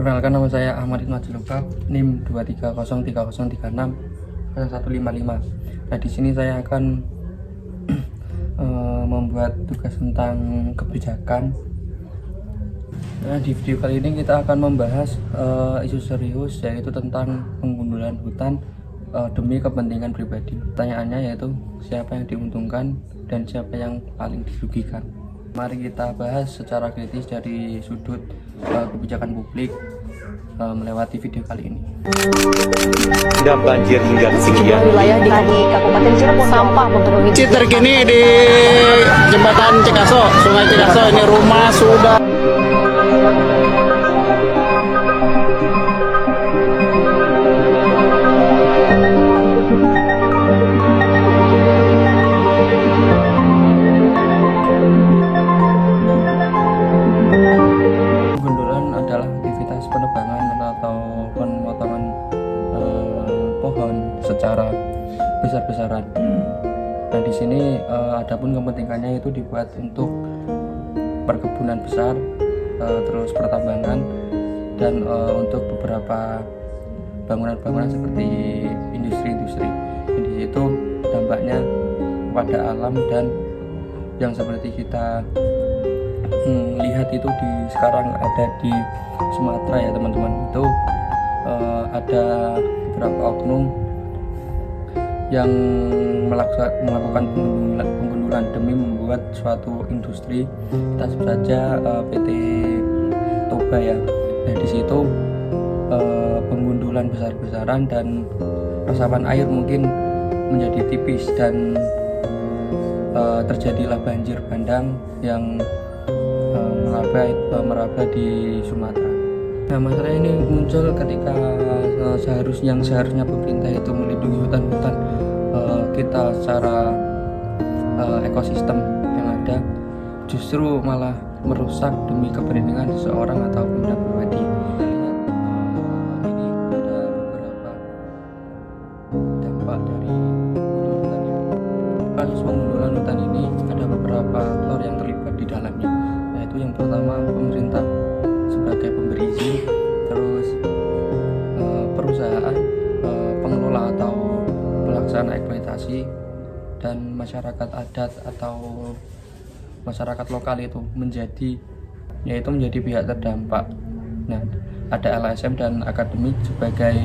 Perkenalkan, nama saya Ahmad Ismail, NIM 2303036 155. Nah, di sini saya akan membuat tugas tentang kebijakan. Nah, di video kali ini kita akan membahas isu serius, yaitu tentang penggundulan hutan demi kepentingan pribadi. Pertanyaannya yaitu siapa yang diuntungkan dan siapa yang paling dirugikan. Mari kita bahas secara kritis dari sudut kebijakan publik melewati video kali ini. Dan banjir hingga ketinggian wilayah di Kabupaten Cirebon sampah memenuhi. Terkini di jembatan Cikaso, Sungai Cikaso, ini rumah sudah. Penggundulan adalah aktivitas penebangan atau pemotongan pohon secara besar-besaran. Nah, di sini adapun kepentingannya itu dibuat untuk perkebunan besar, terus pertambangan, dan untuk beberapa bangunan-bangunan seperti industri-industri. Di situ dampaknya pada alam, dan yang seperti kita lihat itu sekarang ada di Sumatera ya teman-teman, itu ada beberapa oknum yang melakukan penggundulan demi membuat suatu industri. Kita sebut saja PT Toba ya. Nah, di situ penggundulan besar-besaran dan resapan air mungkin menjadi tipis, dan terjadilah banjir bandang yang meraba di Sumatera. Nah, masalah ini muncul ketika seharusnya pemerintah itu melindungi hutan-hutan kita secara ekosistem yang ada, justru malah merusak demi kepentingan seseorang atau benda pribadi. Ini ada beberapa dampak dari hutan ya. Kasus penggundulan hutan ini ada beberapa aktor yang terlibat di dalamnya, yaitu yang pertama pemerintah sebagai pemberi izin, terus perusahaan, pengelola atau pelaksana eksploitasi, dan masyarakat adat atau masyarakat lokal itu menjadi pihak terdampak. Nah, ada LSM dan akademik sebagai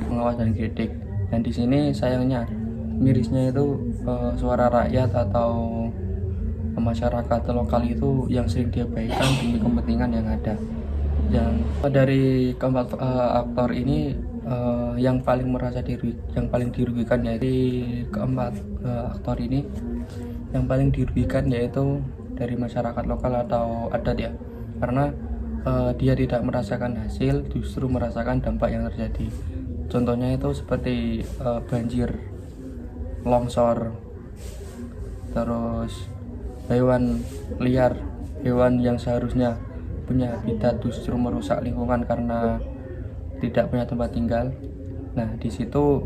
pengawas dan kritik. Dan di sini sayangnya mirisnya itu suara rakyat atau masyarakat lokal itu yang sering diabaikan demi kepentingan yang ada. Yang dari keempat aktor ini yang paling dirugikan yaitu keempat aktor ini, yang paling dirugikan yaitu dari masyarakat lokal atau adat ya, karena dia tidak merasakan hasil, justru merasakan dampak yang terjadi. Contohnya itu seperti banjir, longsor, terus hewan liar, hewan yang seharusnya punya habitat justru merusak lingkungan karena tidak punya tempat tinggal. Nah, di situ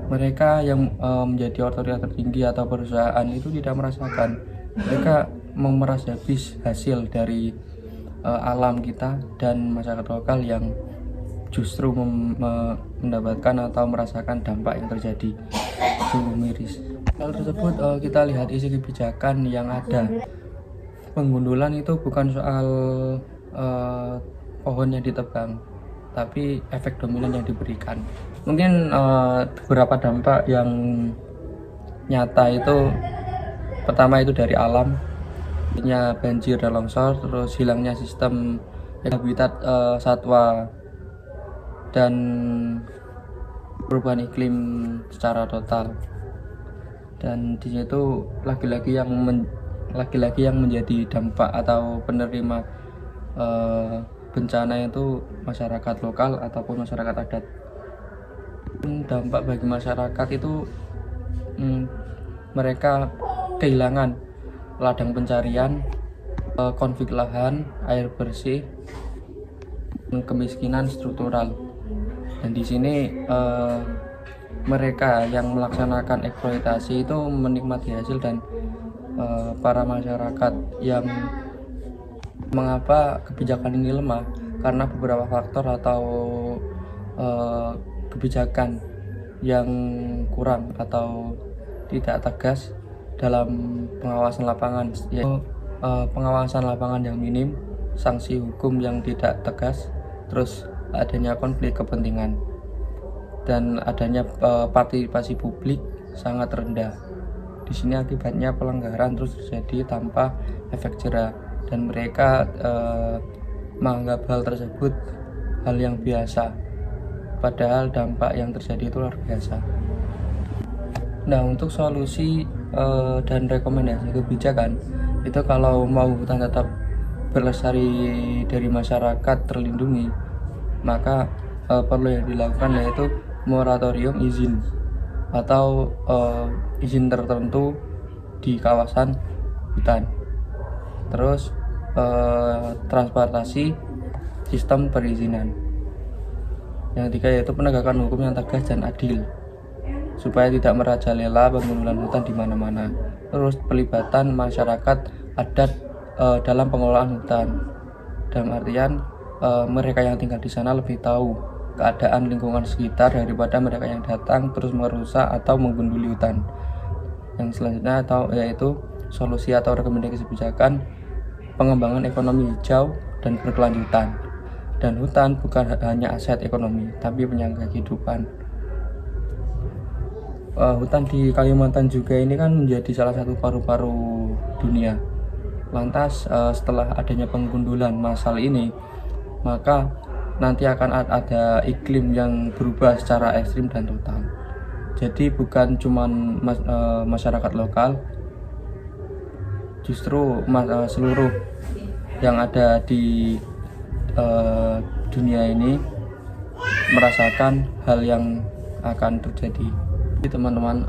mereka yang menjadi otoritas tertinggi atau perusahaan itu tidak merasakan. Mereka memeras habis hasil dari alam kita, dan masyarakat lokal yang justru mendapatkan atau merasakan dampak yang terjadi. Sungguh miris. Hal tersebut kita lihat isi kebijakan yang ada. Penggundulan itu bukan soal pohon yang ditebang, tapi efek dominan yang diberikan. Mungkin beberapa dampak yang nyata itu, pertama itu dari alam, artinya banjir dan longsor, terus hilangnya sistem habitat satwa, dan perubahan iklim secara total. Dan di situ lagi-lagi yang menjadi dampak atau penerima bencana itu masyarakat lokal ataupun masyarakat adat. Dampak bagi masyarakat itu mereka kehilangan ladang pencarian, konflik lahan, air bersih, kemiskinan struktural. Dan di sini mereka yang melaksanakan eksploitasi itu menikmati hasil, dan para masyarakat yang mengapa kebijakan ini lemah, karena beberapa faktor atau kebijakan yang kurang atau tidak tegas dalam pengawasan lapangan, yaitu pengawasan lapangan yang minim, sanksi hukum yang tidak tegas, terus adanya konflik kepentingan, dan adanya partisipasi publik sangat rendah. Di sini akibatnya pelanggaran terus terjadi tanpa efek jera, dan mereka menganggap hal tersebut hal yang biasa, padahal dampak yang terjadi itu luar biasa. Nah, untuk solusi dan rekomendasi kebijakan itu, kalau mau hutan tetap berlestari dari masyarakat terlindungi, maka perlu yang dilakukan yaitu moratorium izin atau izin tertentu di kawasan hutan. Terus transparansi sistem perizinan. Yang ketiga yaitu penegakan hukum yang tegas dan adil, supaya tidak merajalela penggundulan hutan di mana-mana. Terus pelibatan masyarakat adat dalam pengelolaan hutan, dalam artian mereka yang tinggal di sana lebih tahu keadaan lingkungan sekitar daripada mereka yang datang terus merusak atau menggunduli hutan. Yang selanjutnya yaitu solusi atau rekomendasi kebijakan pengembangan ekonomi hijau dan berkelanjutan. Dan hutan bukan hanya aset ekonomi, tapi penyangga kehidupan. Hutan di Kalimantan juga ini kan menjadi salah satu paru-paru dunia. Lantas setelah adanya penggundulan massal ini, maka nanti akan ada iklim yang berubah secara ekstrim dan total. Jadi bukan cuma masyarakat lokal, justru seluruh yang ada di dunia ini merasakan hal yang akan terjadi. Jadi teman-teman,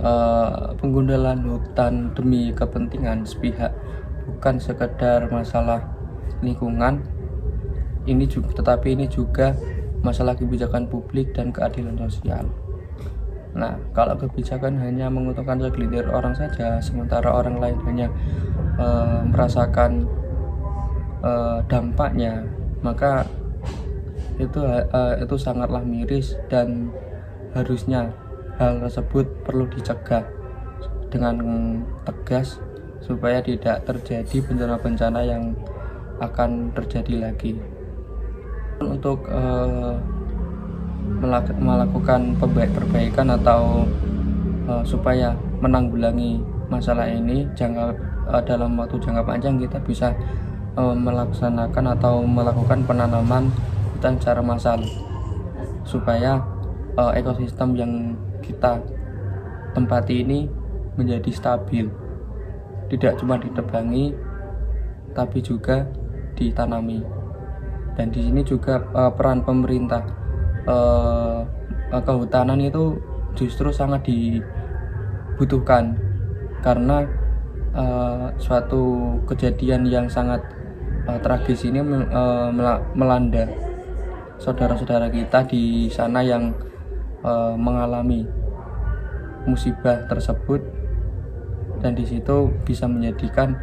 penggundulan hutan demi kepentingan sepihak bukan sekedar masalah lingkungan, tetapi ini juga masalah kebijakan publik dan keadilan sosial. Nah, kalau kebijakan hanya menguntungkan segelintir orang saja, sementara orang lain hanya merasakan dampaknya, maka itu sangatlah miris, dan harusnya hal tersebut perlu dicegah dengan tegas supaya tidak terjadi bencana-bencana yang akan terjadi lagi. Untuk melakukan perbaikan atau supaya menanggulangi masalah ini dalam waktu jangka panjang, kita bisa melaksanakan atau melakukan penanaman hutan secara massal, supaya ekosistem yang kita tempati ini menjadi stabil, tidak cuma ditebangi tapi juga ditanami. Dan di sini juga peran pemerintah kehutanan itu justru sangat dibutuhkan, karena suatu kejadian yang sangat tragis ini melanda saudara-saudara kita di sana yang mengalami musibah tersebut, dan di situ bisa menjadikan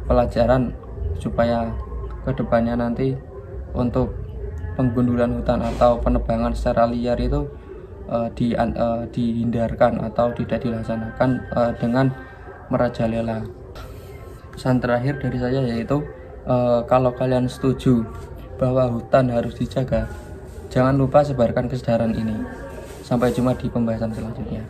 pelajaran supaya kedepannya nanti untuk penggundulan hutan atau penebangan secara liar itu dihindarkan atau tidak dilaksanakan dengan merajalela. Pesan terakhir dari saya yaitu kalau kalian setuju bahwa hutan harus dijaga, jangan lupa sebarkan kesadaran ini. Sampai jumpa di pembahasan selanjutnya.